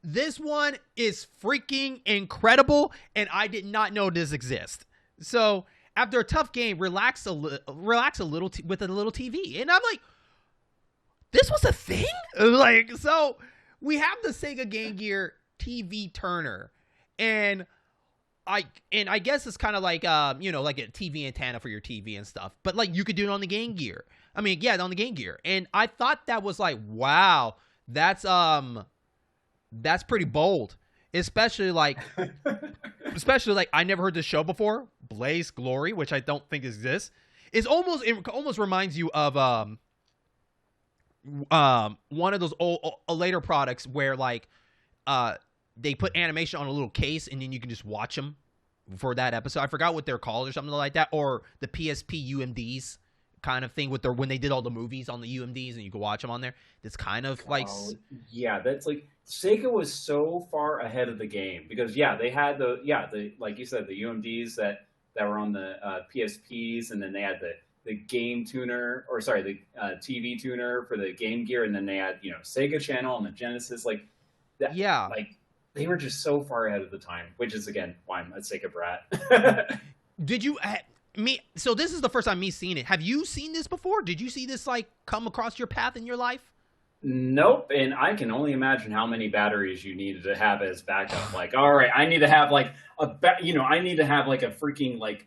This one is freaking incredible, and I did not know this exists. So after a tough game, relax a little with a little TV, and I'm like, this was a thing. Like, so we have the Sega Game Gear TV turner, and I guess it's kind of like like a TV antenna for your TV and stuff, but like you could do it on the Game Gear. I mean, yeah, on the Game Gear, and I thought that was like, wow, that's pretty bold, especially like I never heard this show before, Blaze Glory, which I don't think exists. It almost reminds you of one of those old later products where like they put animation on a little case and then you can just watch them for that episode. I forgot what they're called or something like that, or the PSP UMDs kind of thing with when they did all the movies on the UMDs and you could watch them on there. It's kind of like yeah, that's like Sega was so far ahead of the game because they had the like you said, the UMDs that were on the PSPs, and then they had the game tuner, or sorry, the TV tuner for the Game Gear, and then they had Sega Channel and the Genesis, like that. Yeah, like they were just so far ahead of the time, which is again why I'm a Sega brat. Did you so this is the first time me seeing it. Have you seen this before? Did you see this like come across your path in your life? Nope, and I can only imagine how many batteries you needed to have as backup. Like, all right, I need to have like I need to have like a freaking like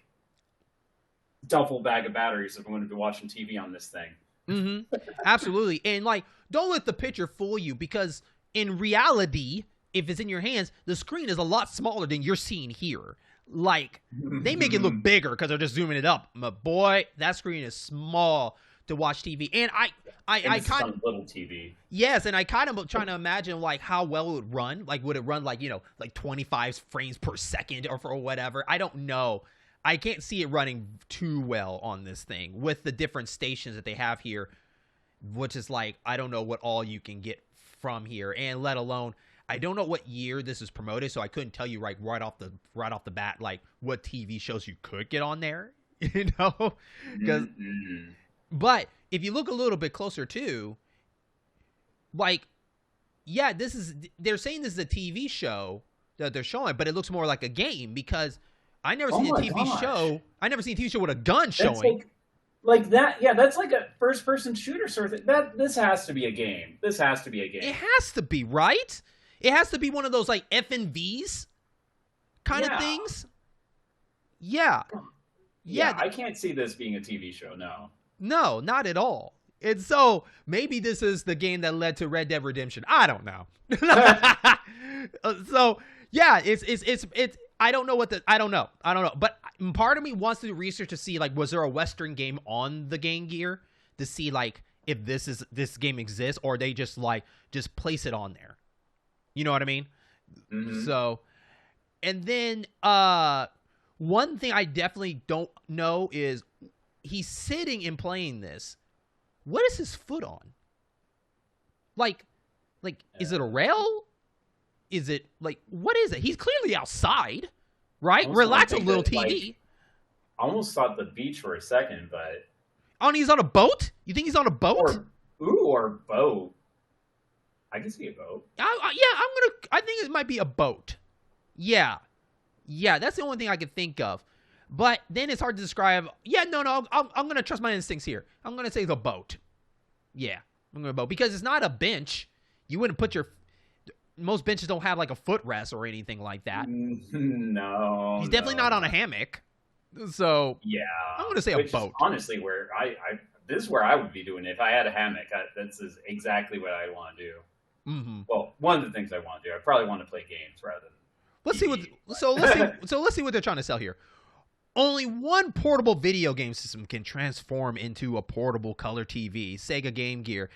duffel bag of batteries if I'm going to be watching TV on this thing. Mm-hmm. Absolutely, and like, don't let the picture fool you, because in reality, if it's in your hands, the screen is a lot smaller than you're seeing here. Like, they make it look bigger because they're just zooming it up. But boy, that screen is small to watch TV. And I kind of little TV. Yes, and I kind of trying to imagine like how well it would run. Like, would it run like like 25 frames per second or for whatever? I don't know. I can't see it running too well on this thing with the different stations that they have here, which is like, I don't know what all you can get from here, and let alone, I don't know what year this is promoted, so I couldn't tell you right off the bat like what TV shows you could get on there, because but if you look a little bit closer too, like, yeah, they're saying this is a TV show that they're showing, but it looks more like a game, because I never seen a TV show. I never seen a TV show with a gun showing. Like that, yeah, that's like a first-person shooter sort of thing. This has to be a game. This has to be a game. It has to be, right? It has to be one of those like FNVs kind of things. Yeah. Yeah, I can't see this being a TV show, no. No, not at all. And so maybe this is the game that led to Red Dead Redemption. I don't know. So yeah, it's I don't know I don't know. But part of me wants to do research to see like, was there a Western game on the Game Gear to see like if this game exists, or they just place it on there. You know what I mean? Mm-hmm. So, and then one thing I definitely don't know is he's sitting and playing this. What is his foot on? Like, is it a rail? Is it like, what is it? He's clearly outside, right? Relax a little TV. I almost thought the beach for a second, but he's on a boat? You think he's on a boat? Or boat. I can see a boat. I think it might be a boat. Yeah, that's the only thing I could think of. But then it's hard to describe. Yeah, no, I'm gonna trust my instincts here. I'm gonna say the boat. Yeah, I'm gonna boat, because it's not a bench. You wouldn't put most benches don't have like a footrest or anything like that. No, he's definitely not on a hammock. So yeah, I'm gonna say a boat. Honestly, where this is where I would be doing it if I had a hammock. This is exactly what I want to do. Mm-hmm. Well, one of the things I want to do. I probably want to play games rather than. Let's see what they're trying to sell here. Only one portable video game system can transform into a portable color TV. Sega Game Gear.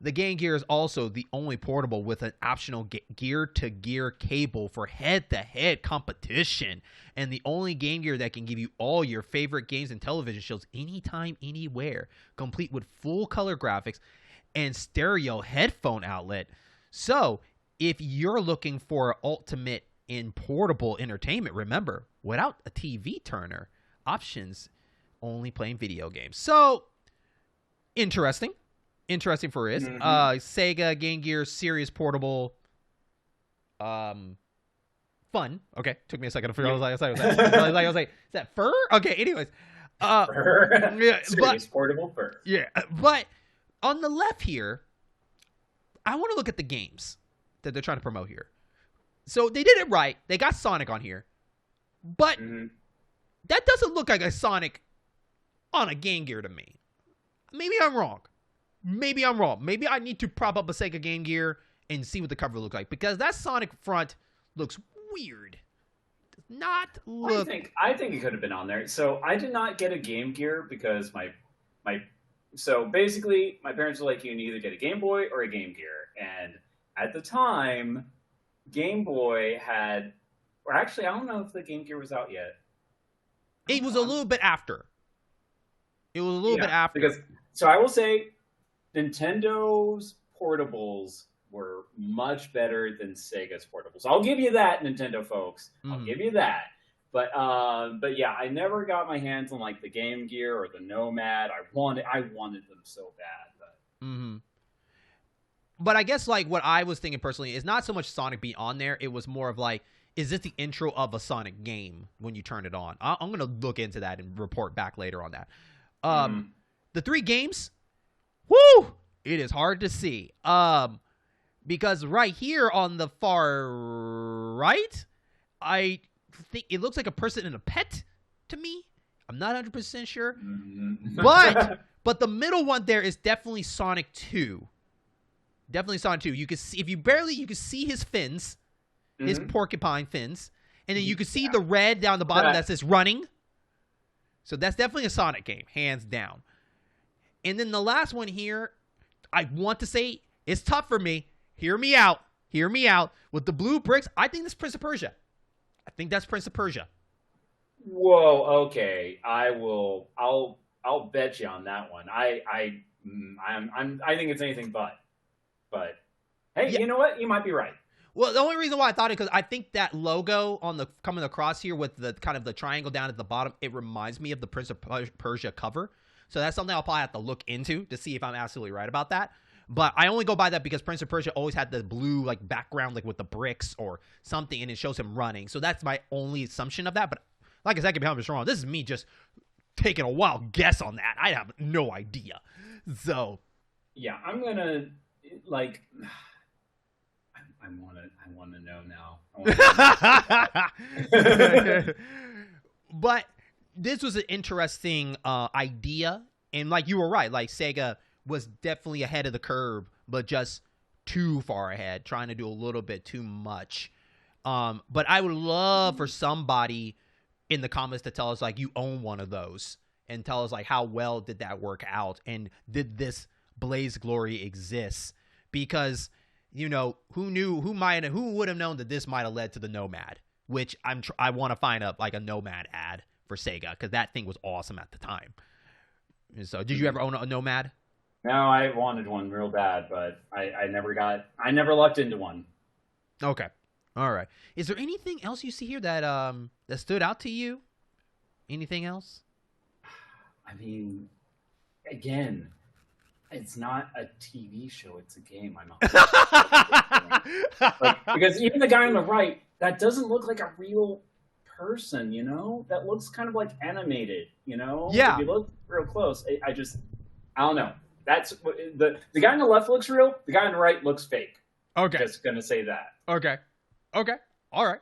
The Game Gear is also the only portable with an optional gear-to-gear cable for head-to-head competition, and the only Game Gear that can give you all your favorite games and television shows anytime, anywhere, complete with full-color graphics and stereo headphone outlet. So, if you're looking for ultimate in portable entertainment, remember, without a TV turner, options only playing video games. So, interesting for us. Mm-hmm. Sega Game Gear Series Portable. Fun. Okay, took me a second to figure out. I was like, is that fur? Okay. Anyways, Fur. yeah, Serious portable fur. yeah, but on the left here, I want to look at the games that they're trying to promote here. So they did it right. They got Sonic on here, but that doesn't look like a Sonic on a Game Gear to me. Maybe I'm wrong. Maybe I need to prop up a Sega Game Gear and see what the cover looks like, because that Sonic front looks weird. Does not look. I think it could have been on there. So I did not get a Game Gear because my so basically my parents were like, you can either get a Game Boy or a Game Gear, and at the time, Game Boy had, or actually I don't know if the Game Gear was out yet. It was a little bit after. Because so I will say, Nintendo's portables were much better than Sega's portables. I'll give you that, Nintendo folks. I'll give you that. But yeah, I never got my hands on like the Game Gear or the Nomad. I wanted them so bad. But I guess like what I was thinking personally is not so much Sonic being on there. It was more of like, is this the intro of a Sonic game when you turn it on? I'm gonna look into that and report back later on that. The 3 games, woo! It is hard to see. Because right here on the far right, I think it looks like a person and a pet to me. I'm not 100% sure. But the middle one there is definitely Sonic 2. Definitely Sonic 2. You can see, you can see his fins, his porcupine fins, and then you can see the red down the bottom that says running. So that's definitely a Sonic game, hands down. And then the last one here, I want to say it's tough for me. Hear me out. With the blue bricks, I think that's Prince of Persia. Whoa, okay. I'll bet you on that one. I think it's anything but. But hey, yeah. You know what? You might be right. Well, the only reason why I thought it, because I think that logo on the coming across here with the kind of the triangle down at the bottom, it reminds me of the Prince of Persia cover. So that's something I'll probably have to look into to see if I'm absolutely right about that. But I only go by that because Prince of Persia always had the blue like background, like with the bricks or something, and it shows him running. So that's my only assumption of that. But like I said, I could be 100% wrong. This is me just taking a wild guess on that. I have no idea. So yeah, I'm gonna like. I want to know now. But this was an interesting idea, and like you were right, like Sega was definitely ahead of the curve, but just too far ahead, trying to do a little bit too much. But I would love for somebody in the comments to tell us like you own one of those and tell us like how well did that work out, and did this Blaze Glory exist? Because you know, who would have known that this might have led to the Nomad, which I want to find a Nomad ad for Sega, because that thing was awesome at the time. So did you ever own a Nomad? No, I wanted one real bad, but I never lucked into one. Okay. All right. Is there anything else you see here that that stood out to you? Anything else? I mean, again, it's not a TV show, it's a game. I'm not because even the guy on the right, that doesn't look like a real person, you know? That looks kind of like animated, you know? Yeah. If you look real close, I don't know. That's the guy on the left looks real, the guy on the right looks fake. Okay. Just gonna say that. Okay. All right.